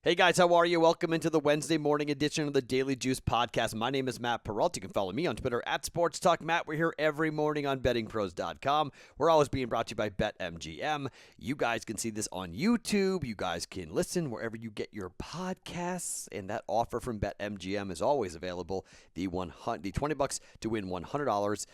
Hey guys, how are you? Welcome into the Wednesday morning edition of the Daily Juice Podcast. My name is Matt Perrault. You can follow me on Twitter at Sports Talk Matt. We're here every morning on BettingPros.com. We're always being brought to you by BetMGM. You guys can see this on YouTube. You guys can listen wherever you get your podcasts. And that offer from BetMGM is always available. The $20 to win $100.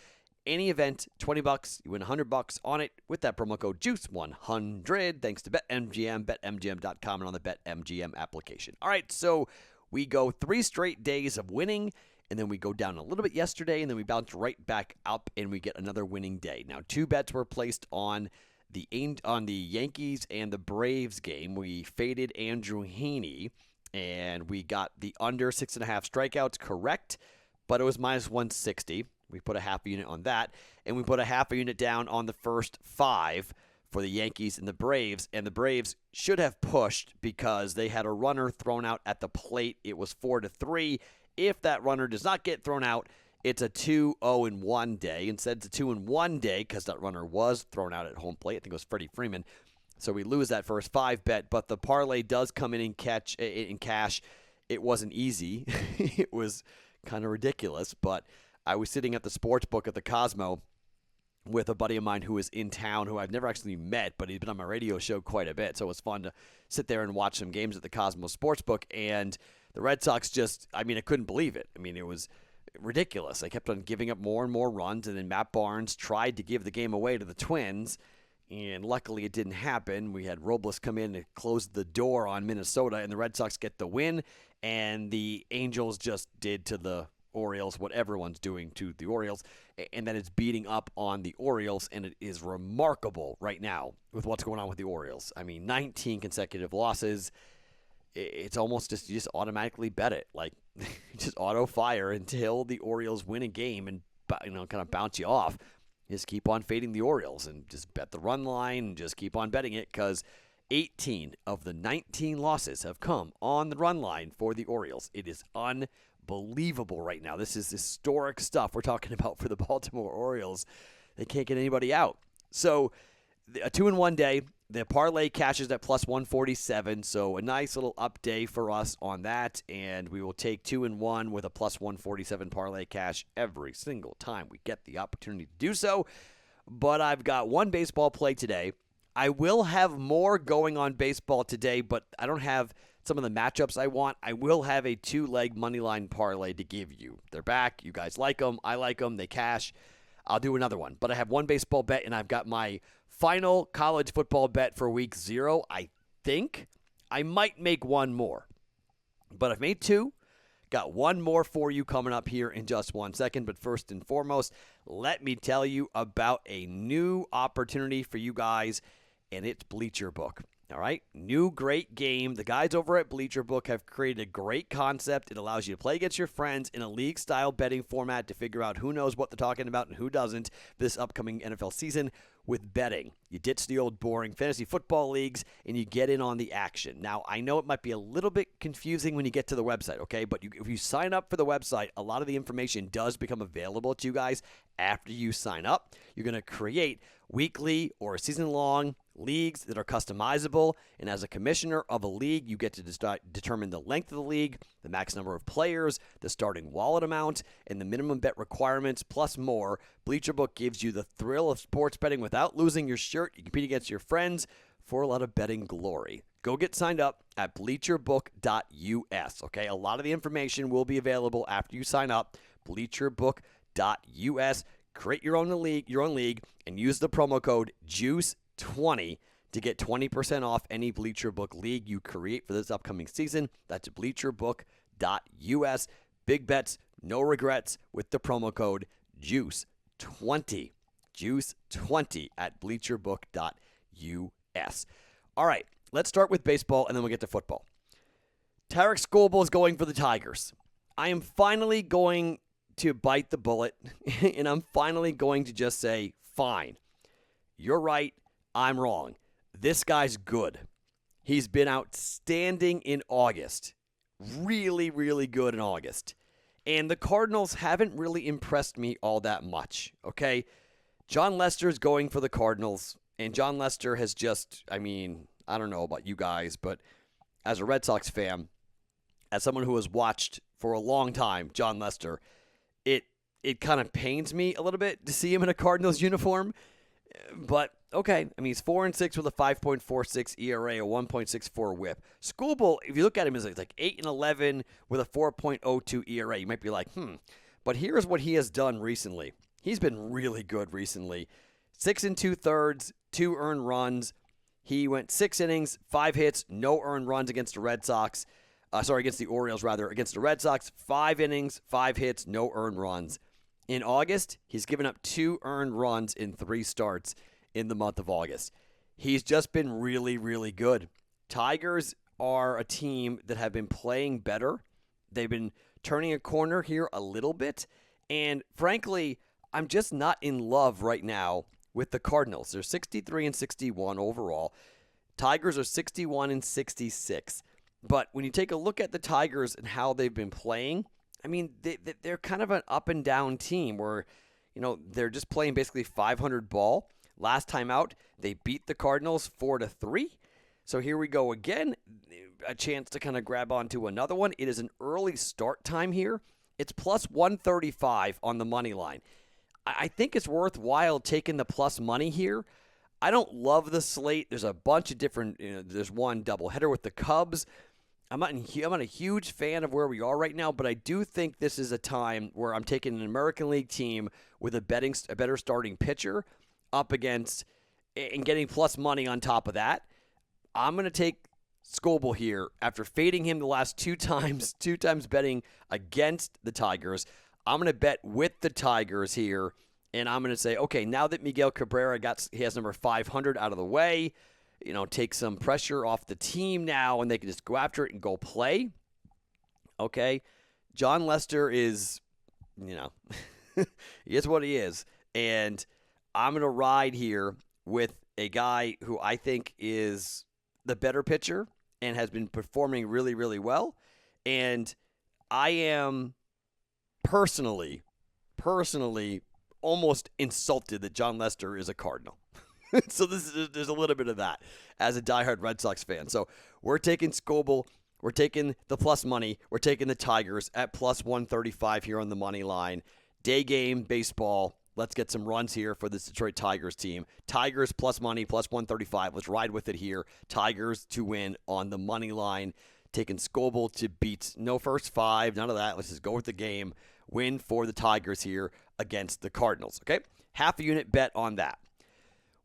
Any event, $20, you win $100 on it with that promo code JUICE100. Thanks to BetMGM, BetMGM.com, and on the BetMGM application. All right, so we go 3 straight days of winning, and then we go down a little bit yesterday, and then we bounce right back up, and we get another winning day. Now, 2 bets were placed on the Yankees and the Braves game. We faded Andrew Heaney, and we got the under 6.5 strikeouts correct, but it was minus 160. We put a half a unit on that, and we put a half a unit down on the first 5 for the Yankees and the Braves, and the Braves should have pushed because they had a runner thrown out at the plate. It was 4-3. If that runner does not get thrown out, it's a 2-0-1 day. Instead, it's a 2-1 day because that runner was thrown out at home plate. I think it was Freddie Freeman. So we lose that first 5 bet, but the parlay does come in cash. It wasn't easy. It was kind of ridiculous, but I was sitting at the sports book at the Cosmo with a buddy of mine who was in town, who I've never actually met, but he's been on my radio show quite a bit. So it was fun to sit there and watch some games at the Cosmo Sportsbook. And the Red Sox I couldn't believe it. It was ridiculous. They kept on giving up more and more runs. And then Matt Barnes tried to give the game away to the Twins. And luckily it didn't happen. We had Robles come in and close the door on Minnesota, and the Red Sox get the win. And the Angels just did to the Orioles what everyone's doing to the Orioles, and that is beating up on the Orioles, and it is remarkable right now with what's going on with the Orioles. 19 consecutive losses. It's almost just, you just automatically bet it. Like, just auto fire until the Orioles win a game and, kind of bounce you off. Just keep on fading the Orioles and just bet the run line and just keep on betting it, because 18 of the 19 losses have come on the run line for the Orioles. It is unbelievable right now. This is historic stuff we're talking about for the Baltimore Orioles. They can't get anybody out. So a 2-1 day. The parlay cashes at plus 147, so a nice little up day for us on that, and we will take 2-1 with a plus 147 parlay cash every single time we get the opportunity to do so. But I've got one baseball play today. I will have more going on baseball today, but I don't have some of the matchups I want. I will have a 2-leg moneyline parlay to give you. They're back. You guys like them. I like them. They cash. I'll do another one. But I have one baseball bet, and I've got my final college football bet for week 0. I think I might make one more. But I've made 2. Got one more for you coming up here in just 1 second. But first and foremost, let me tell you about a new opportunity for you guys, and it's Bleacher Book. All right, new great game. The guys over at Bleacher Book have created a great concept. It allows you to play against your friends in a league-style betting format to figure out who knows what they're talking about and who doesn't this upcoming NFL season with betting. You ditch the old boring fantasy football leagues, and you get in on the action. Now, I know it might be a little bit confusing when you get to the website, okay? But if you sign up for the website, a lot of the information does become available to you guys after you sign up. You're going to create weekly or season-long leagues that are customizable, and as a commissioner of a league, you get to determine the length of the league, the max number of players, the starting wallet amount, and the minimum bet requirements, plus more. Bleacher Book gives you the thrill of sports betting without losing your shirt. You compete against your friends for a lot of betting glory. Go get signed up at bleacherbook.us, okay? A lot of the information will be available after you sign up. bleacherbook.us. Create your own league, and use the promo code JUICE20 to get 20% off any Bleacher Book league you create for this upcoming season. That's bleacherbook.us. Big bets, no regrets with the promo code JUICE20. JUICE20 at bleacherbook.us. All right, let's start with baseball, and then we'll get to football. Tarek Skubal is going for the Tigers. I am finally going to bite the bullet, and I'm finally going to just say, fine, you're right, I'm wrong. This guy's good. He's been outstanding in August. Really, really good in August. And the Cardinals haven't really impressed me all that much, okay? John Lester's going for the Cardinals, and John Lester has just, I don't know about you guys, but as a Red Sox fan, as someone who has watched for a long time John Lester, it kind of pains me a little bit to see him in a Cardinals uniform. But okay, I mean, he's 4-6 with a 5.46 ERA, a 1.64 WHIP. Skubal, if you look at him, is like 8-11 with a 4.02 ERA. You might be like, But here's what he has done recently. He's been really good recently. 6 2/3, 2 earned runs. He went 6 innings, 5 hits, no earned runs against the Red Sox. Against the Orioles, rather. Against the Red Sox, 5 innings, 5 hits, no earned runs. In August, he's given up 2 earned runs in 3 starts in the month of August. He's just been really, really good. Tigers are a team that have been playing better. They've been turning a corner here a little bit. And frankly, I'm just not in love right now with the Cardinals. They're 63-61 overall. Tigers are 61-66. But when you take a look at the Tigers and how they've been playing, I mean, they're kind of an up and down team where, they're just playing basically 500 ball. Last time out, they beat the Cardinals 4-3. So here we go again, a chance to kind of grab onto another one. It is an early start time here. It's plus 135 on the money line. I think it's worthwhile taking the plus money here. I don't love the slate. There's a bunch of different, there's one doubleheader with the Cubs. I'm not a huge fan of where we are right now, but I do think this is a time where I'm taking an American League team with a better starting pitcher up against and getting plus money on top of that. I'm going to take Skubal here after fading him the last 2 times betting against the Tigers. I'm going to bet with the Tigers here, and I'm going to say, okay, now that Miguel Cabrera he has number 500 out of the way, take some pressure off the team now, and they can just go after it and go play. Okay, John Lester is, he is what he is, and I'm going to ride here with a guy who I think is the better pitcher and has been performing really, really well, and I am personally almost insulted that John Lester is a Cardinal. So there's a little bit of that as a diehard Red Sox fan. So we're taking Skubal. We're taking the plus money. We're taking the Tigers at plus 135 here on the money line. Day game baseball. Let's get some runs here for this Detroit Tigers team. Tigers plus money, plus 135. Let's ride with it here. Tigers to win on the money line. Taking Skubal to beat no first 5. None of that. Let's just go with the game. Win for the Tigers here against the Cardinals. Okay? Half a unit bet on that.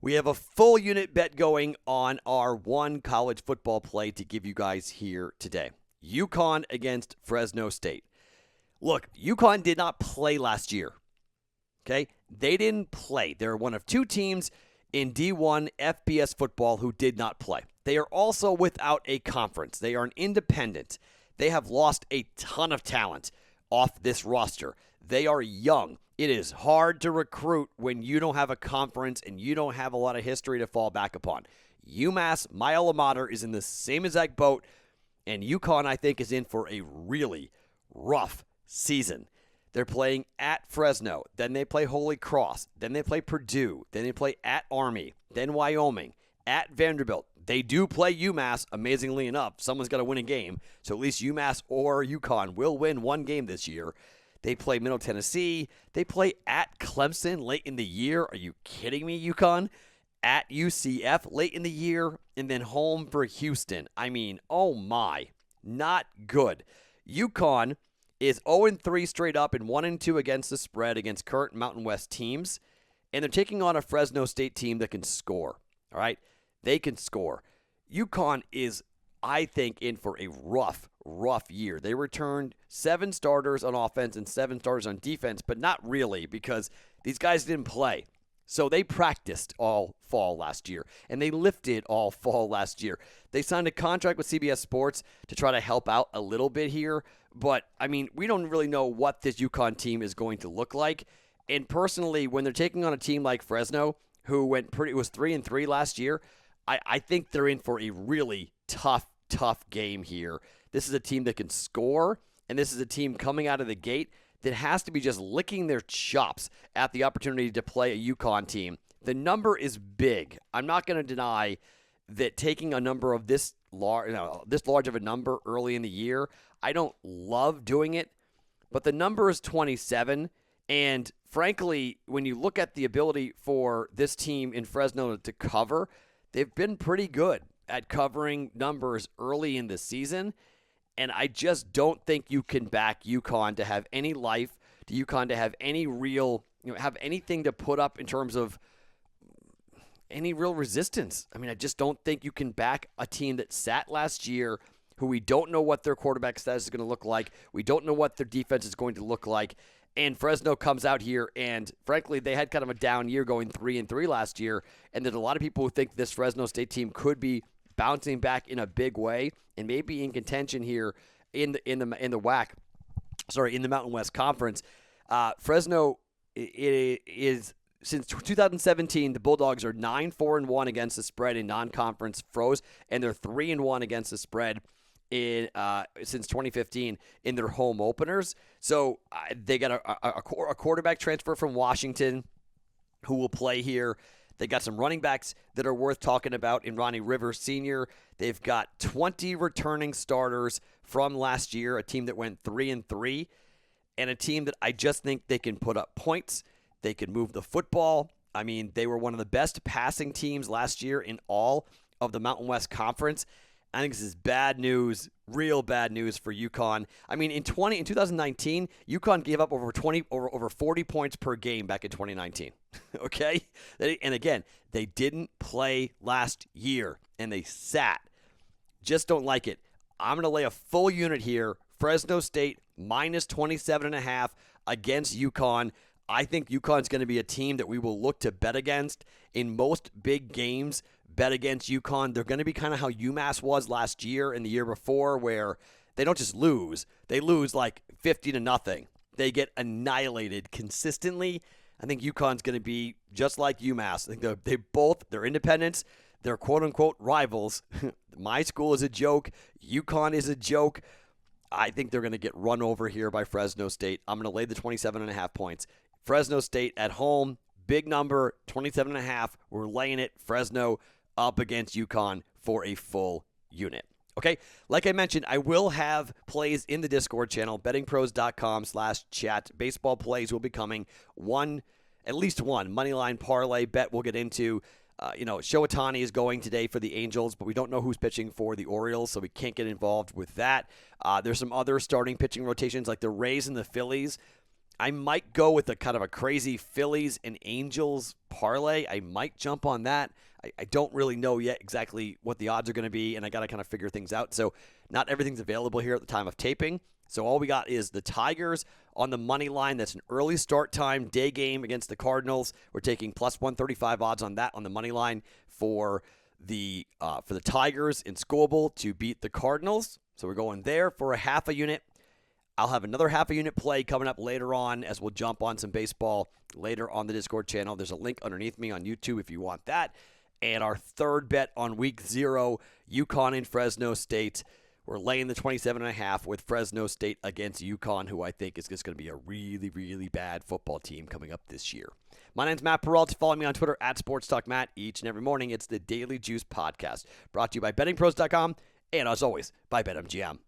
We have a full unit bet going on our one college football play to give you guys here today. UConn against Fresno State. Look, UConn did not play last year. Okay? They didn't play. They're one of 2 teams in D1 FBS football who did not play. They are also without a conference. They are an independent. They have lost a ton of talent off this roster. They are young. It is hard to recruit when you don't have a conference and you don't have a lot of history to fall back upon. UMass, my alma mater, is in the same exact boat, and UConn, I think, is in for a really rough season. They're playing at Fresno, then they play Holy Cross, then they play Purdue, then they play at Army, then Wyoming, at Vanderbilt. They do play UMass, amazingly enough. Someone's got to win a game, so at least UMass or UConn will win one game this year. They play Middle Tennessee. They play at Clemson late in the year. Are you kidding me, UConn? At UCF late in the year, and then home for Houston. I mean, oh my, not good. UConn is 0-3 straight up and 1-2 against the spread against current Mountain West teams, and they're taking on a Fresno State team that can score. All right, they can score. UConn is, I think, in for a rough year. They returned 7 starters on offense and 7 starters on defense, but not really because these guys didn't play. So they practiced all fall last year, and they lifted all fall last year. They signed a contract with CBS Sports to try to help out a little bit here, but, I mean, we don't really know what this UConn team is going to look like. And personally, when they're taking on a team like Fresno, who was 3-3 last year, I think they're in for a really tough game here. This is a team that can score, and this is a team coming out of the gate that has to be just licking their chops at the opportunity to play a UConn team. The number is big. I'm not going to deny that taking a number of this this large of a number early in the year. I don't love doing it, but the number is 27. And frankly, when you look at the ability for this team in Fresno to cover, they've been pretty good at covering numbers early in the season. And I just don't think you can back UConn to have any life, to UConn to have any real, have anything to put up in terms of any real resistance. I mean, I just don't think you can back a team that sat last year, who we don't know what their quarterback status is going to look like. We don't know what their defense is going to look like. And Fresno comes out here, and frankly, they had kind of a down year going 3-3 last year. And there's a lot of people who think this Fresno State team could be bouncing back in a big way and maybe in contention here in the Mountain West Conference. Fresno is since 2017, the Bulldogs are 9-4-1 against the spread in non-conference froze, and they're 3-1 against the spread in since 2015 in their home openers. So they got a quarterback transfer from Washington who will play here. They got some running backs that are worth talking about in Ronnie Rivers Sr. They've got 20 returning starters from last year, a team that went 3-3, and a team that I just think they can put up points. They can move the football. I mean, they were one of the best passing teams last year in all of the Mountain West Conference. I think this is bad news, real bad news for UConn. I mean, in 2019, UConn gave up over 40 points per game back in 2019. Okay? And again, they didn't play last year, and they sat. Just don't like it. I'm going to lay a full unit here. Fresno State minus 27.5 against UConn. I think UConn's going to be a team that we will look to bet against in most big games. Bet against UConn. They're going to be kind of how UMass was last year and the year before, where they don't just lose. They lose like 50-0. They get annihilated consistently. I think UConn's going to be just like UMass. I think they're independents. They're quote-unquote rivals. My school is a joke. UConn is a joke. I think they're going to get run over here by Fresno State. I'm going to lay the 27.5 points. Fresno State at home, big number, 27.5. We're laying it. Fresno up against UConn for a full unit. Okay, like I mentioned, I will have plays in the Discord channel, bettingpros.com/chat. Baseball plays will be coming. At least one moneyline parlay bet we'll get into. Shohei is going today for the Angels, but we don't know who's pitching for the Orioles, so we can't get involved with that. There's some other starting pitching rotations like the Rays and the Phillies. I might go with a kind of a crazy Phillies and Angels parlay. I might jump on that. I don't really know yet exactly what the odds are going to be, and I got to kind of figure things out. So not everything's available here at the time of taping. So all we got is the Tigers on the money line. That's an early start time day game against the Cardinals. We're taking plus 135 odds on that on the money line for the Tigers in Scoble to beat the Cardinals. So we're going there for a half a unit. I'll have another half a unit play coming up later on as we'll jump on some baseball later on the Discord channel. There's a link underneath me on YouTube if you want that. And our third bet on week 0, UConn and Fresno State. We're laying the 27.5 with Fresno State against UConn, who I think is just going to be a really, really bad football team coming up this year. My name's Matt Perrault. Follow me on Twitter at SportsTalkMatt. Each and every morning, it's the Daily Juice Podcast, brought to you by BettingPros.com and, as always, by BetMGM.